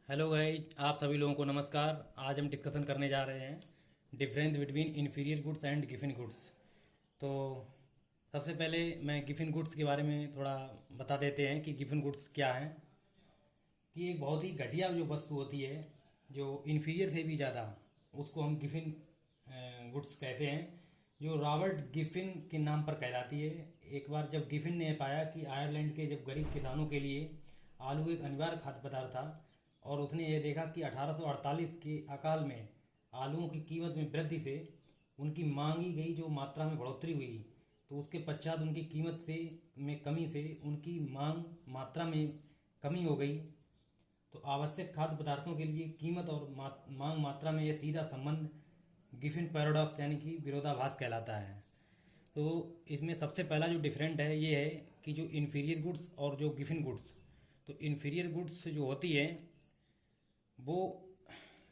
Hello guys, आप सभी लोगों को नमस्कार। आज हम डिस्कशन करने जा रहे हैं difference between inferior goods and Giffen goods. तो सबसे पहले मैं गिफिन गुड्स के बारे में थोड़ा बता देते हैं कि गिफिन गुड्स क्या हैं। कि एक बहुत ही घटिया जो वस्तु होती है, जो इन्फीरियर से भी ज़्यादा, उसको हम गिफिन गुड्स कहते हैं, जो रॉबर्ट गिफिन के नाम पर कहलाती है। एक बार जब गिफिन ने पाया कि आयरलैंड के जब गरीब किसानों के लिए आलू एक अनिवार्य खाद्य पदार्थ था, और उसने ये देखा कि 1848 के अकाल में आलूओं की कीमत में वृद्धि से उनकी मांगी गई जो मात्रा में बढ़ोतरी हुई, तो उसके पश्चात उनकी कीमत से में कमी से उनकी मांग मात्रा में कमी हो गई। तो आवश्यक खाद्य पदार्थों के लिए कीमत और मांग मात्रा में यह सीधा संबंध गिफिन पैराडॉक्स यानी कि विरोधाभास कहलाता है। तो इसमें सबसे पहला जो डिफरेंट है ये है कि जो इन्फीरियर गुड्स और जो गिफिन गुड्स, तो इन्फीरियर गुड्स जो होती है वो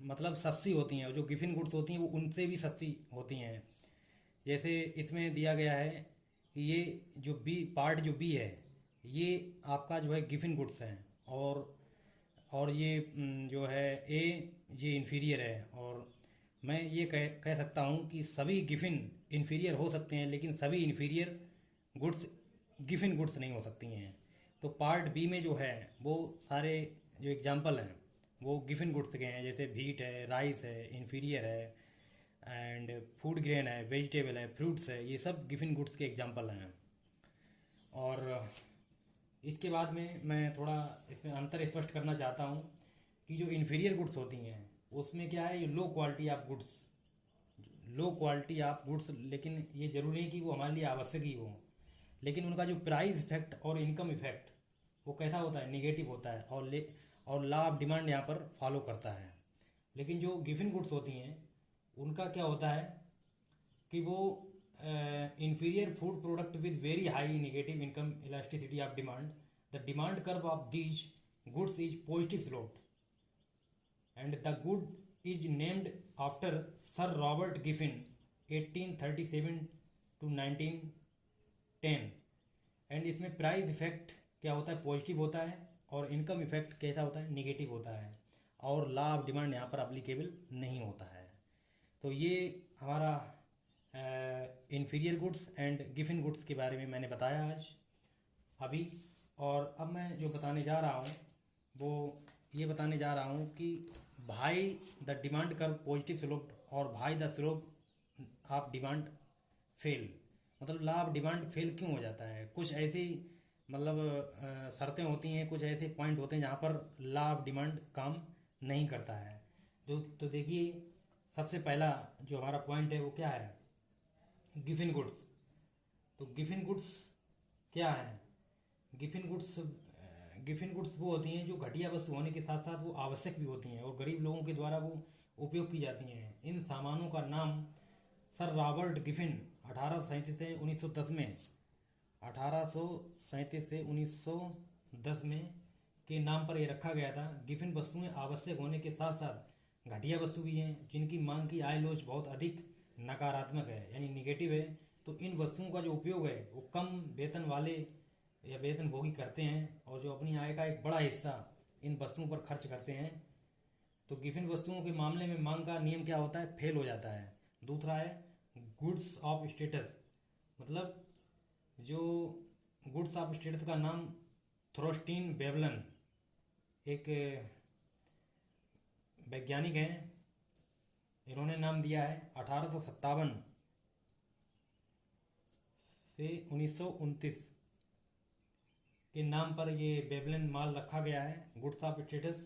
मतलब सस्ती होती हैं, और जो गिफिन गुड्स होती हैं वो उनसे भी सस्ती होती हैं। जैसे इसमें दिया गया है कि ये जो बी है, ये आपका जो है गिफिन गुड्स हैं, और ये जो है ए, ये इन्फीरियर है। और मैं ये कह सकता हूँ कि सभी गिफिन इन्फीरियर हो सकते हैं, लेकिन सभी इन्फीरियर गुड्स गिफिन गुड्स नहीं हो सकती हैं। तो पार्ट बी में जो है वो सारे जो एग्जांपल हैं वो गिफिन गुड्स के हैं, जैसे व्हीट है, राइस है, इन्फीरियर है, एंड फूड ग्रेन है, वेजिटेबल है, फ्रूट्स है, ये सब गिफिन गुड्स के एग्जांपल हैं। और इसके बाद में मैं थोड़ा इसमें अंतर स्पष्ट करना चाहता हूँ कि जो इन्फीरियर गुड्स होती हैं उसमें क्या है, ये लो क्वालिटी ऑफ गुड्स, लेकिन ये ज़रूरी नहीं कि वो हमारे लिए आवश्यक ही हो, लेकिन उनका जो प्राइस इफेक्ट और इनकम इफेक्ट वो कैसा होता है, निगेटिव होता है, और लॉ ऑफ डिमांड यहाँ पर फॉलो करता है। लेकिन जो गिफिन गुड्स होती हैं उनका क्या होता है कि वो inferior food product with very high negative income elasticity of demand. The demand curve of these goods is positive sloped, and the good is named after Sir Robert Giffin, 1837 to 1910. And इसमें price effect क्या होता है, positive होता है, और income effect कैसा होता है, निगेटिव होता है, और लॉ ऑफ डिमांड यहाँ पर अप्लीकेबल नहीं होता है। तो ये हमारा inferior goods and Giffen goods के बारे में मैंने बताया आज अभी। और अब मैं जो बताने जा रहा हूँ वो ये बताने जा रहा हूँ कि भाई the demand curve positive slope और भाई the slope of demand fail, मतलब लॉ ऑफ डिमांड फेल क्यों हो जाता है। कुछ ऐसी मतलब शर्तें होती हैं, कुछ ऐसे पॉइंट होते हैं जहाँ पर लॉ ऑफ डिमांड काम नहीं करता है। तो देखिए, सबसे पहला जो हमारा पॉइंट है वो क्या है, गिफिन गुड्स। तो गिफिन गुड्स क्या है, गिफिन गुड्स वो होती हैं जो घटिया वस्तु होने के साथ साथ वो आवश्यक भी होती हैं और गरीब लोगों के द्वारा वो उपयोग की जाती हैं। इन सामानों का नाम सर रॉबर्ट गिफिन 1837 से 1910 में 1837 से 1910 में के नाम पर ये रखा गया था। गिफिन वस्तुएं आवश्यक होने के साथ साथ घटिया वस्तु भी हैं, जिनकी मांग की आय लोच बहुत अधिक नकारात्मक है यानी निगेटिव है। तो इन वस्तुओं का जो उपयोग है वो कम वेतन वाले या वेतन भोगी करते हैं, और जो अपनी आय का एक बड़ा हिस्सा इन वस्तुओं पर खर्च करते हैं। तो गिफिन वस्तुओं के मामले में मांग का नियम क्या होता है, फेल हो जाता है। दूसरा है गुड्स ऑफ स्टेटस, मतलब जो गुड्स ऑफ स्टेटस का नाम थ्रोस्टीन बेवलन एक वैज्ञानिक हैं, इन्होंने नाम दिया है 1857 से 1929 के नाम पर ये बेबलन माल रखा गया है, गुड्स ऑफ स्टेटस।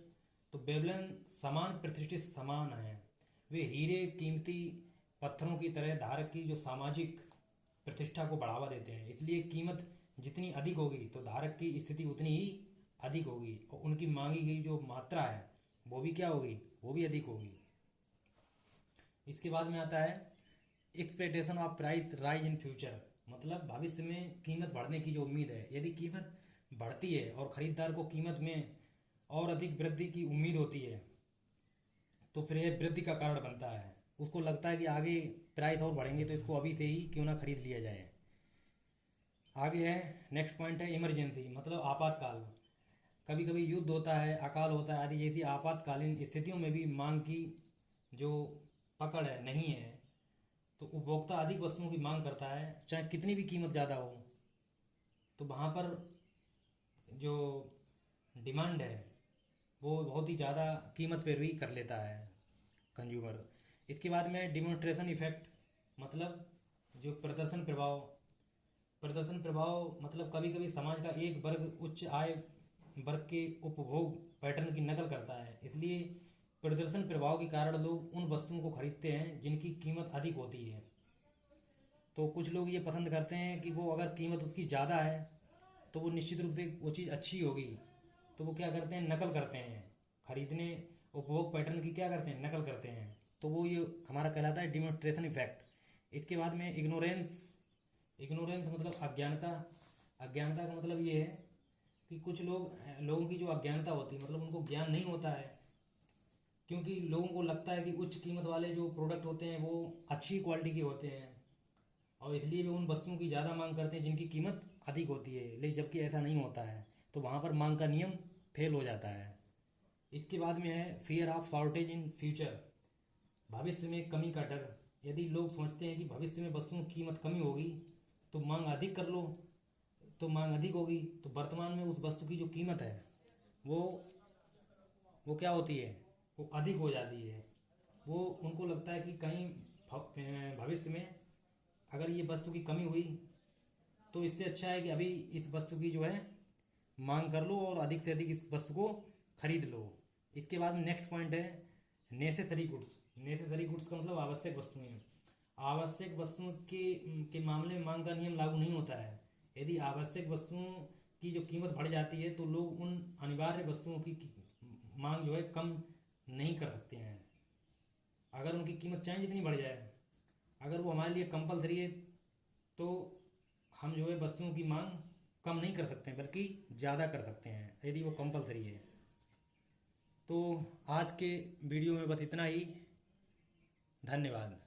तो बेबलन समान प्रतिष्ठित सामान है, वे हीरे कीमती पत्थरों की तरह धारक की जो सामाजिक प्रतिष्ठा को बढ़ावा देते हैं। इसलिए कीमत जितनी अधिक होगी तो धारक की स्थिति उतनी ही अधिक होगी, और उनकी मांगी गई जो मात्रा है वो भी क्या होगी, वो भी अधिक होगी। इसके बाद में आता है expectation of price rise in future, मतलब भविष्य में कीमत बढ़ने की जो उम्मीद है। यदि कीमत बढ़ती है और ख़रीदार को कीमत में और अधिक वृद्धि की उम्मीद होती है तो फिर यह वृद्धि का कारण बनता है। उसको लगता है कि आगे प्राइस और बढ़ेंगे तो इसको अभी से ही क्यों ना खरीद लिया जाए। आगे है नेक्स्ट पॉइंट है इमरजेंसी, मतलब आपातकाल। कभी कभी युद्ध होता है, अकाल होता है आदि जैसी आपातकालीन स्थितियों में भी मांग की जो पकड़ है नहीं है, तो उपभोक्ता अधिक वस्तुओं की मांग करता है चाहे कितनी भी कीमत ज़्यादा हो। तो वहाँ पर जो डिमांड है वो बहुत ही ज़्यादा कीमत पर भी कर लेता है कंज्यूमर। इसके बाद में डिमोन्स्ट्रेशन इफेक्ट, मतलब जो प्रदर्शन प्रभाव मतलब कभी कभी समाज का एक वर्ग उच्च आय वर्ग के उपभोग पैटर्न की नकल करता है, इसलिए प्रदर्शन प्रभाव के कारण लोग उन वस्तुओं को खरीदते हैं जिनकी कीमत अधिक होती है। तो कुछ लोग ये पसंद करते हैं कि वो अगर कीमत उसकी ज़्यादा है तो वो निश्चित रूप से वो चीज़ अच्छी होगी, तो वो क्या करते हैं, नकल करते हैं खरीदने, उपभोग पैटर्न की क्या करते हैं, नकल करते हैं। तो वो ये हमारा कहलाता है डिमोन्स्ट्रेशन इफेक्ट। इसके बाद में इग्नोरेंस। इग्नोरेंस मतलब अज्ञानता। अज्ञानता का मतलब ये है कि कुछ लोगों की जो अज्ञानता होती है, मतलब उनको ज्ञान नहीं होता है, क्योंकि लोगों को लगता है कि उच्च कीमत वाले जो प्रोडक्ट होते हैं वो अच्छी क्वालिटी के होते हैं, और इसलिए वे उन वस्तुओं की ज़्यादा मांग करते हैं जिनकी कीमत अधिक होती है, लेकिन जबकि ऐसा नहीं होता है। तो वहाँ पर मांग का नियम फेल हो जाता है। इसके बाद में है fear of shortage in future, भविष्य में कमी का डर। यदि लोग समझते हैं कि भविष्य में वस्तुओं की कीमत कमी होगी तो मांग अधिक कर लो, तो मांग अधिक होगी तो वर्तमान में उस वस्तु की जो कीमत है वो वो क्या होती है, वो अधिक हो जाती है। वो उनको लगता है कि कहीं भविष्य में अगर ये वस्तु की कमी हुई तो इससे अच्छा है कि अभी इस वस्तु की जो है मांग कर लो और अधिक से अधिक इस वस्तु को खरीद लो। इसके बाद में नेक्स्ट पॉइंट है नेसेसरी गुड्स। नेसेसरी गुड्स का मतलब आवश्यक वस्तुएं। आवश्यक वस्तुओं के मामले में मांग का नियम लागू नहीं होता है। यदि आवश्यक वस्तुओं की जो कीमत बढ़ जाती है तो लोग उन अनिवार्य वस्तुओं की मांग जो है कम नहीं कर सकते हैं, अगर उनकी कीमत चाहे जितनी बढ़ जाए। अगर वो हमारे लिए कंपलसरी है तो हम जो है वस्तुओं की मांग कम नहीं कर सकते हैं बल्कि ज़्यादा कर सकते हैं यदि वो कंपलसरी है। तो आज के वीडियो में बस इतना ही। धन्यवाद।